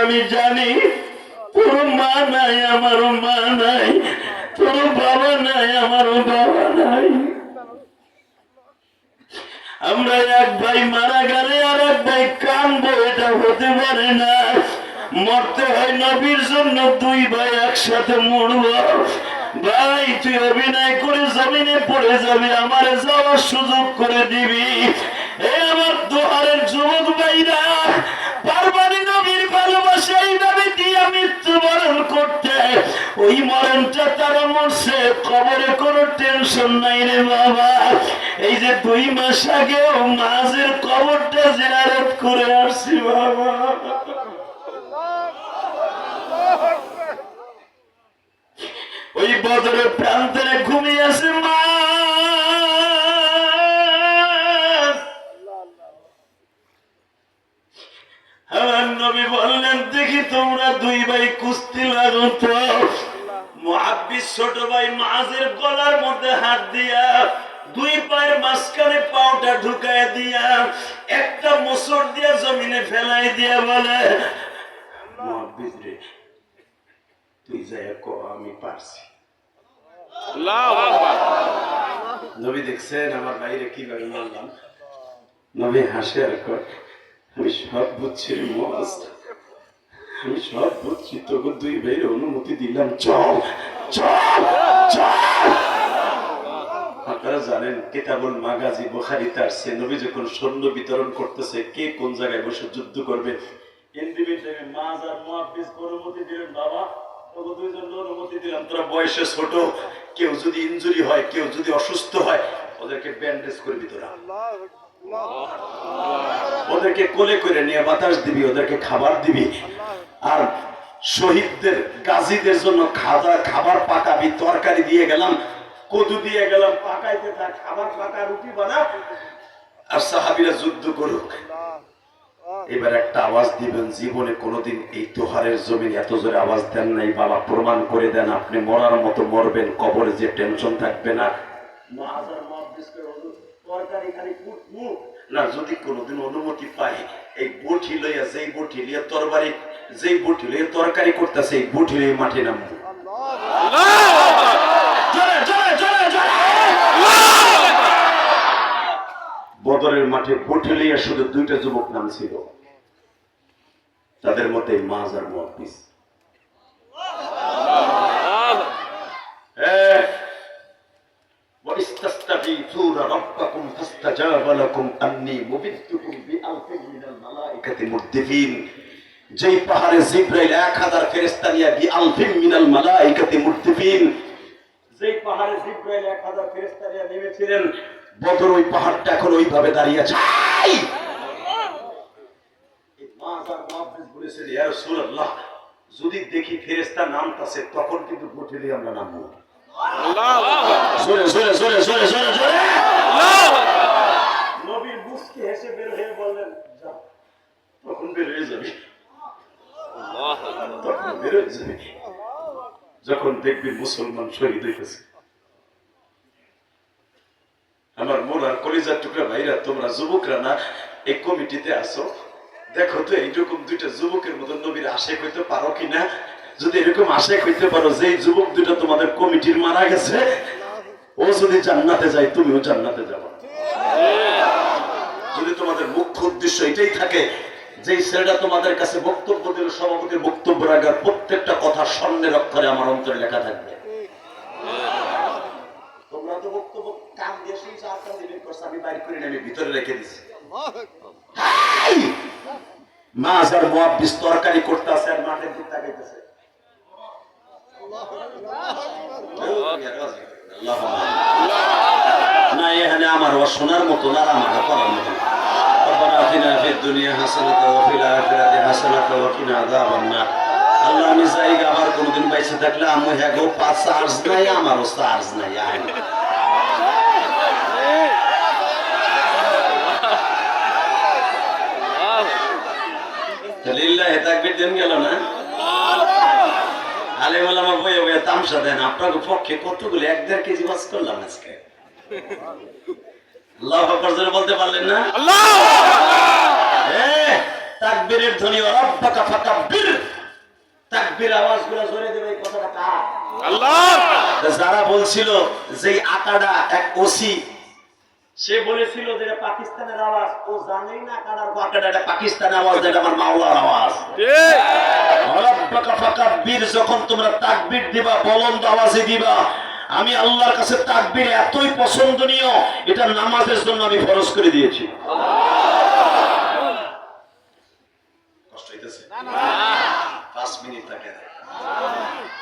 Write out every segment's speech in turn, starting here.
আমি জানি তোর মা নাই, আমারও মা নাই, তোর বাবা নাই, আমারও বাবা নাই। আমরা এক ভাই মারা গেলে আর এক ভাই কানবো, এটা হতে পারে না। মরতে হয় নবীর জন্য, দুই ভাই একসাথে মরব। ভাই তুই অভিনয় করে জমিনে পড়ে যাবি, আমারে যাওয়ার সুযোগ করে দিবি। এ আমার দোহারের যুবক ভাইরা, পারবানি নবীর ভালোবাসা এইভাবে দিয়া মৃত্যুবরণ করতে। ওই মরণটা তারা মরছে, কবরে কোনো টেনশন নাই রে বাবা। এই যে 2 মাস আগেও মাঝের কবরটা জিয়ারত করে আসছি বাবা। ওই বদরের প্রান্তরে ঘুমিয়ে আছে মা। আমার নবী বললেন, দেখি তোমরা 2 ভাই কুস্তি লাগো তো। মুহাব্বিস ছোট ভাই মাঝের গলার মধ্যে হাত দিয়া 2 পায়ের মাঝখানে পাউটা ঢুকায় দিয়া একটা মোচড় দিয়া জমিনে ফেলাই দিয়া বলে, মুহাব্বিস রে তুই যাই কো আমি পারছি। নবী দেখছেন আমার বাইরে কিভাবে মারলাম। নবী হাসে আর কয়, আমি সব বুঝছি রে মস্ত, আমি সব বুঝছি, তোকে 2 ভাইয়ের অনুমতি দিলাম, চল চল চল। আপনারা জানেন কিতাবুল মাগাজি বুখারীতে আসছে, নবী যখন সৈন্য বিতরণ করতেছে, কে কোন জায়গায় বসে যুদ্ধ করবে, ইন্ডিভিজুয়ালি মাজ আর মুহাব্বিস অনুমতি দিলেন, বাবা তোকে 2 জন অনুমতি দিলাম, তোরা বয়সে ছোট, কেউ যদি ইনজুরি হয়, কেউ যদি অসুস্থ হয়, ওদেরকে ব্যান্ডেজ করবি তোরা, ওদেরকে কোলে করে নিয়ে বাতাস দিবি, ওদেরকে খাবার দিবি, আর শহীদদের গাজীদের জন্য খাবার পাকাবি, তরকারি দিয়ে গেলাম, কদু দিয়ে গেলাম, পাকাইতে থাক, খাবার পাকা, রুটি বানা, আর সাহাবীরা যুদ্ধ করুক। এবার একটা আওয়াজ দিবেন, জীবনে কোনোদিন এই তোহারের জমিন এত জোরে আওয়াজ দেন নাই, বাবা প্রমাণ করে দেন আপনি মরার মতো মরবেন, কবরে যে টেনশন থাকবে না। না যদি কোনোদিন অনুমতি পাই, এই বটি লইয়া, যেই বটি লইয়া তরবারি, যেই বটি লইয়া তরকারি করতেছে, এই বটি লইয়া মাঠে নামবো। বদরের মাঠে বটি লইয়া শুধু 2টা যুবক নামছিল, তাদের মধ্যে মাজ আর মুহাব্বিস। وَإِسْتَسْتَغِيثُونَ رَبَّكُمْ فَاسْتَجَابَ لَكُمْ أَنِّي مُمِدُّكُمْ بِأَلْفٍ مِنَ الْمَلَائِكَةِ مُرْدِفِينَ। যেই পাহাড়ে জিবরাইল 1000 ফেরেশতা নিয়ে বিআলফিন মিনাল মালাইকাতি মুরদিফিন, যেই পাহাড়ে জিবরাইল 1000 ফেরেশতা নিয়ে নেমেছিলেন, বদর ওই পাহাড়টা এখন ওইভাবে দাঁড়িয়ে আছে। এই মাজার মুহাব্বিস বলেছেন, ইয়া রাসূলুল্লাহ যদি দেখি ফেরেশতা নামতাছে, তখন কিন্তু বটি দিয়ে আমরা নামবো। আল্লাহু আকবার, জোরে জোরে জোরে জোরে জোরে জোরে আল্লাহু আকবার। নবী মুস্কি হেসে বের হয়ে বললেন, যা, তখন বের হয়ে যাবে, আল্লাহু আকবার, তখন বের হয়ে যাবে যখন দেখবি মুসলমান শহীদ হইতেছে। আমার মোলার কলিজার টুকরা ভাইরা, তোমরা যুবকরা না এই কমিটিতে আসো, দেখো তো এইরকম 2টা যুবকের মতো নবীর আশেক হইতে পারো কিনা। যদি এরকম আশেক হইতে পারো, যেই যুবক 2টা তোমাদের কমিটির মারা গেছে, ও যদি জান্নাতে যায়, তুমিও জান্নাতে যাবে। যদি তোমাদের মুখ্য উদ্দেশ্য এটাই থাকে, যে ছেলেটা তোমাদের কাছে বক্তব্য দিল, সভাপতির বক্তব্য রাখার প্রত্যেকটা কথা স্বর্ণের অক্ষরে আমার অন্তরে লেখা থাকবে। তোমরা তো বক্তব্য কান দিয়ে সেই 4 কান দিয়ে বের করছ, আমি বাইর করে নিয়ে আমি ভিতরে রেখে দিছি। মাছ আর মুহাব্বিস তরকারি করতেছে আর মাঠের দিকে তাকাইতেছে। না এখানে আমার শোনার মতো না, আমার করার মতো। ربنا آتنا في الدنيا حسنة وفي الآخرة حسنة وقنا عذاب النار। আল্লাহ আমি জায়গা আবার কোনদিন বাইসে থাকলে আমি হ্যাঁ গো 5 চার্জ নাই, আমারও চার্জ নাই। লিল্লাহি তাকবীর দেন গেল না। আলেম ওলামা বইয়ে বইয়ে তামসা দেন, আপনার পক্ষে কতগুলো 1-1.5 কেজি মাছ করলাম আজকে। আল্লাহু আকবার জোরে বলতে পারলেন না? আল্লাহু আকবার। তাকবীরের ধ্বনি রাব্বাকা ফাকাব্বির, তাকবীর আওয়াজগুলো জোরে দেবে, এই কথাটা কার? আল্লাহ। যারা বলছিল যে আকাডা এক ওসি, সে বলেছিল যে এটা পাকিস্তানের আওয়াজ, ও জানেই না আকাডা এটা পাকিস্তানের আওয়াজ, এটা আমার মাওলার আওয়াজ। ঠিক। রাব্বাকা ফাকাব্বির, যখন তোমরা তাকবীর দিবা বুলন্দ আওয়াজে দিবা। আমি আল্লাহর কাছে তাকবীর এতই পছন্দনীয়, এটা নামাজের জন্য আমি ফরজ করে দিয়েছি। কষ্ট হইতেছে? 5 মিনিট থাকে না,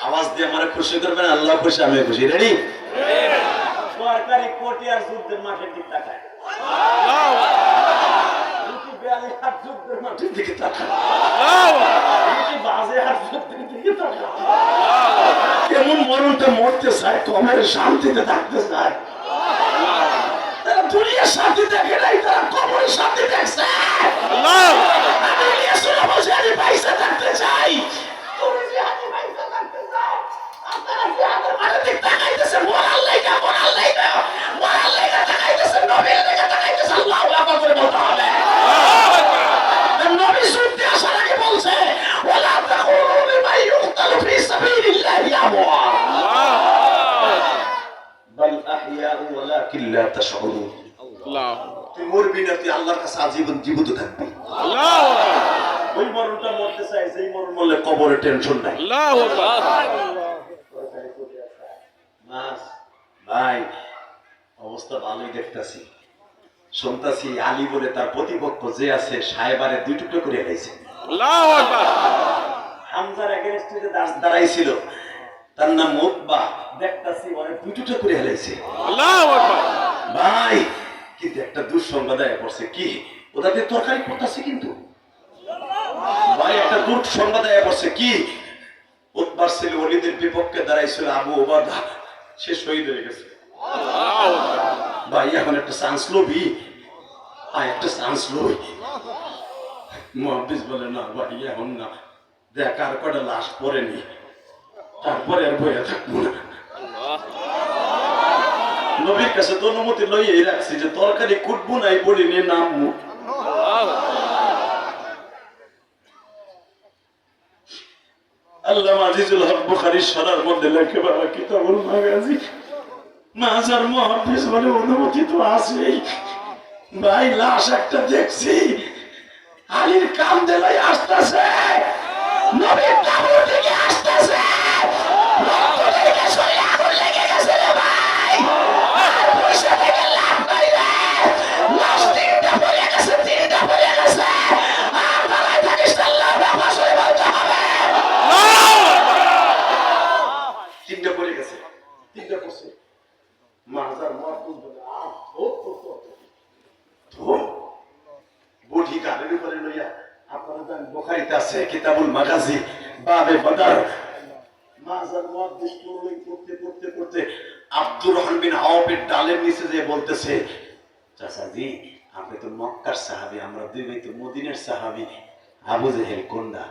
আওয়াজ দিয়ে আমারে খুশি করবেন, আল্লাহ খুশি, আমি খুশি। রেডি? সরকারি কোর্টে আর যুদ্ধের মাঠের দিকে তাকায়, যুদ্ধের মাঠের দিকে তাকায়, বাজে আর যুদ্ধের দিকে তাকায়। কেমন মরণটা মরতে চায়, কবরের শান্তিতে থাকতে চায়। তারা দুনিয়ার শান্তি দেখে নাই, তারা কবরের শান্তি দেখছে। আমি ইলিয়াসের বলছি, আমি পয়সা থাকতে চাই। তুমি যে আমি পয়সা থাকতে চাও, আপনারা যে আমাদের মাঠের দিকে তাকাইতেছে, মরার লাইগা, মরার লাইগা, মরার লাইগা তাকাইতেছে, নবীর লাইগা তাকাইতেছে, আল্লাহু আকবার করে বলতে হবে। নবী যুদ্ধে আসার আগে বলছে, ওয়ালা তাকুলু লিমান ইউকতালু ফি সাবিলিল্লাহি আমওয়াত, বাল আহইয়াউ ওয়ালাকিন লা তাশউরুন। আল্লাহ। তুই মরবি না, তুই আল্লাহর কাছে আজীবন জীবিত থাকবি। আল্লাহ। ওই মরণটা মরতে চাই, যেই মরণ মরলে কবরে টেনশন নাই। আল্লাহ আকবার। মাস ভাই, অবস্থা ভালোই দেখতাছি, শুনতাছি আলী বলে তার প্রতিপক্ষ যে আছে সাহেবারে 2 টুকরো করে গেছে। আল্লাহ আকবার। হামজার এগেইনস্টে যে দাঁড়াইছিল, তার নাম মুতবা, দেখতাছি ওরে 2 টুকরো করে ফেলাইছে। আল্লাহ আকবার। ভাই, কিন্তু একটা দুঃসংবাদ আয়া পড়ছে, কি ওটাতে তরকারি করতেছে, কিন্তু ভাই একটা দুঃসংবাদ আয়া পড়ছে, কি উতবার ছেলে ওলিদের বিপক্ষে দাঁড়াইছিল আবু ওবাদা, সে শহীদ হয়ে গেছে। ভাই এখন একটা চান্স লবি, একটা চান্স লই। মুহাদ্দিস বলে, না ভাই এখন না, দেখ আর কটা লাশ পড়েনি, তারপরে আর বইয়া থাকবো না। নবীর কাছে তো অনুমতি লইয়াই রাখছি যে তরকারি কুটবো নাই, বলি নিয়ে নামবো। আল্লামা আজিজুল হক বুখারী শরার মধ্যে লেখে, বাবা কিতাবুল মাগাজি, মাজার মুহাদ্দিস বলে অনুমতি তো আছেই। ভাই লাশ একটা দেখছি, আলীর কাম দেলাই আসতেছে, নবীর কাবর থেকে আসতেছে, রক্ত থেকে শরীরে আগুন লেগে গেছে রে ভাই, আর পয়সা থেকে লাভ নাই রে, লাশ 3টা পড়ে গেছে, 3টা পড়ে গেছে, আর দাঁড়ায় থাকিস না, আল্লাহু আকবার করে বলতে হবে। 3টা পড়ে গেছে, 3টা পড়ছে, মাজার মুহাদ্দিস বলে, বুঝি গাড়ির উপরে লইয়া, আপনারা জানেন বুখারীতে আছে কিতাবুল মাগাজি বাবে বদর, মাজার মুহাদ্দিস পড়তে পড়তে পড়তে আব্দুর রহমান বিন আওফের ডালের নিচে যে বলতেছে, চাচাজি আপনি তো মক্কার সাহাবী, আমরা দুই ভাই তো মদিনার সাহাবী, আবু জেহেল কোনটা?